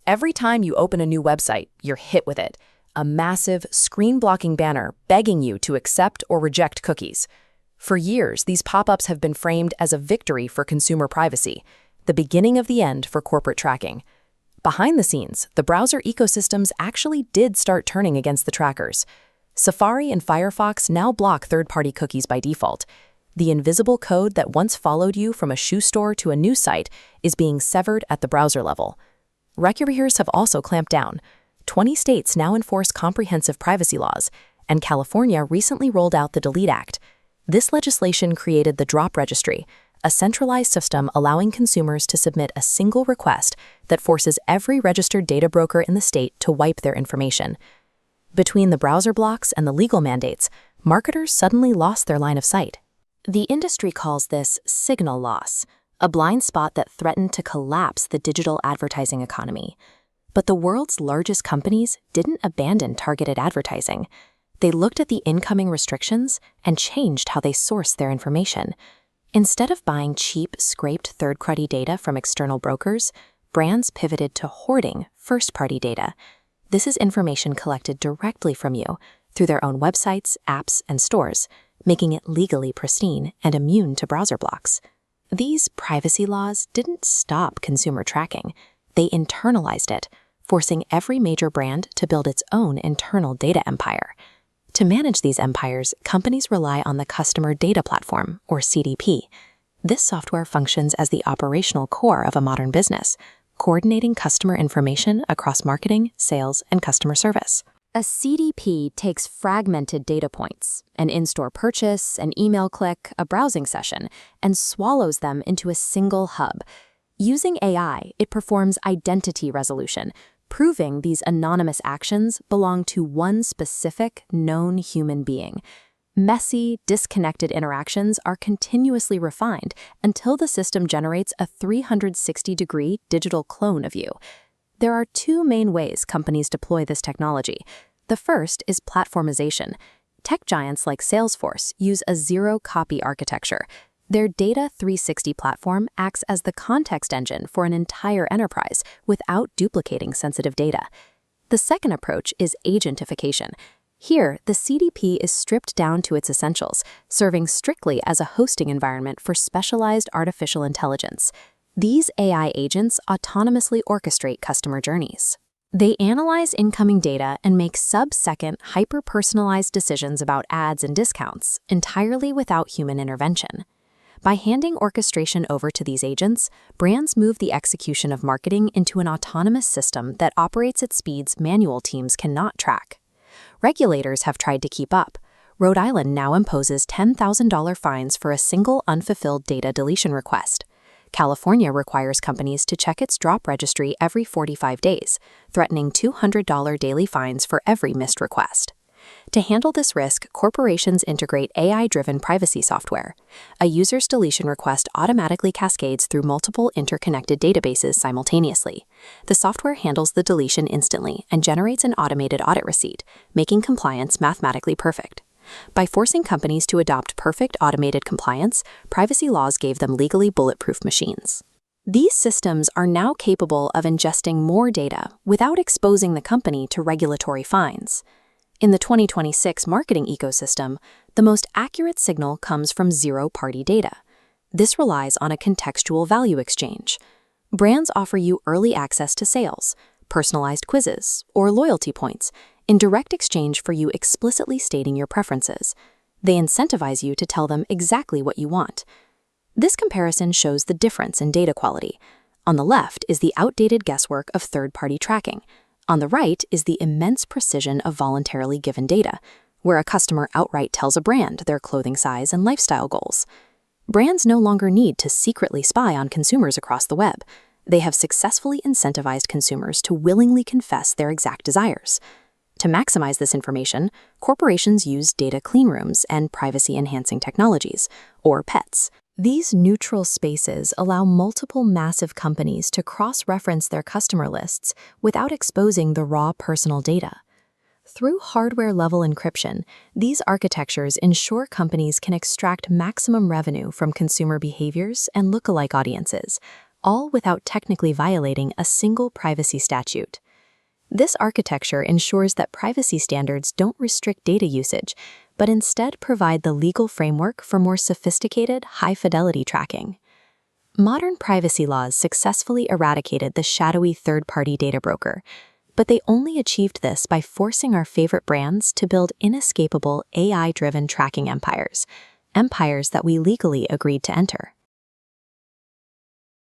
Every time you open a new website, you're hit with it. A massive, screen-blocking banner begging you to accept or reject cookies. For years, these pop-ups have been framed as a victory for consumer privacy, the beginning of the end for corporate tracking. Behind the scenes, the browser ecosystems actually did start turning against the trackers. Safari and Firefox now block third-party cookies by default. The invisible code that once followed you from a shoe store to a news site is being severed at the browser level. Regulators have also clamped down. 20 states now enforce comprehensive privacy laws, and California recently rolled out the Delete Act. This legislation created the Drop Registry, a centralized system allowing consumers to submit a single request that forces every registered data broker in the state to wipe their information. Between the browser blocks and the legal mandates, marketers suddenly lost their line of sight. The industry calls this signal loss, a blind spot that threatened to collapse the digital advertising economy. But the world's largest companies didn't abandon targeted advertising. They looked at the incoming restrictions and changed how they sourced their information. Instead of buying cheap, scraped third-party data from external brokers, brands pivoted to hoarding first-party data. This is information collected directly from you through their own websites, apps, and stores, making it legally pristine and immune to browser blocks. These privacy laws didn't stop consumer tracking. They internalized it, forcing every major brand to build its own internal data empire. To manage these empires, companies rely on the Customer Data Platform, or CDP. This software functions as the operational core of a modern business, coordinating customer information across marketing, sales, and customer service. A CDP takes fragmented data points, an in-store purchase, an email click, a browsing session, and swallows them into a single hub. Using AI, it performs identity resolution, proving these anonymous actions belong to one specific, known human being. Messy, disconnected interactions are continuously refined until the system generates a 360-degree digital clone of you. There are two main ways companies deploy this technology. The first is platformization. Tech giants like Salesforce use a zero-copy architecture. Their Data 360 platform acts as the context engine for an entire enterprise without duplicating sensitive data. The second approach is Agentification. Here, the CDP is stripped down to its essentials, serving strictly as a hosting environment for specialized artificial intelligence. These AI agents autonomously orchestrate customer journeys. They analyze incoming data and make sub-second, hyper-personalized decisions about ads and discounts, entirely without human intervention. By handing orchestration over to these agents, brands move the execution of marketing into an autonomous system that operates at speeds manual teams cannot track. Regulators have tried to keep up. Rhode Island now imposes $10,000 fines for a single unfulfilled data deletion request. California requires companies to check its drop registry every 45 days, threatening $200 daily fines for every missed request. To handle this risk, corporations integrate AI-driven privacy software. A user's deletion request automatically cascades through multiple interconnected databases simultaneously. The software handles the deletion instantly and generates an automated audit receipt, making compliance mathematically perfect. By forcing companies to adopt perfect automated compliance, privacy laws gave them legally bulletproof machines. These systems are now capable of ingesting more data without exposing the company to regulatory fines. In the 2026 marketing ecosystem, the most accurate signal comes from zero-party data. This relies on a contextual value exchange. Brands offer you early access to sales, personalized quizzes, or loyalty points in direct exchange for you explicitly stating your preferences. They incentivize you to tell them exactly what you want. This comparison shows the difference in data quality. On the left is the outdated guesswork of third-party tracking. On the right is the immense precision of voluntarily given data, where a customer outright tells a brand their clothing size and lifestyle goals. Brands no longer need to secretly spy on consumers across the web. They have successfully incentivized consumers to willingly confess their exact desires. To maximize this information, corporations use data cleanrooms and privacy-enhancing technologies, or PETs. These neutral spaces allow multiple massive companies to cross-reference their customer lists without exposing the raw personal data. Through hardware-level encryption, these architectures ensure companies can extract maximum revenue from consumer behaviors and lookalike audiences, all without technically violating a single privacy statute. This architecture ensures that privacy standards don't restrict data usage, but instead provide the legal framework for more sophisticated, high-fidelity tracking. Modern privacy laws successfully eradicated the shadowy third-party data broker, but they only achieved this by forcing our favorite brands to build inescapable AI-driven tracking empires that we legally agreed to enter.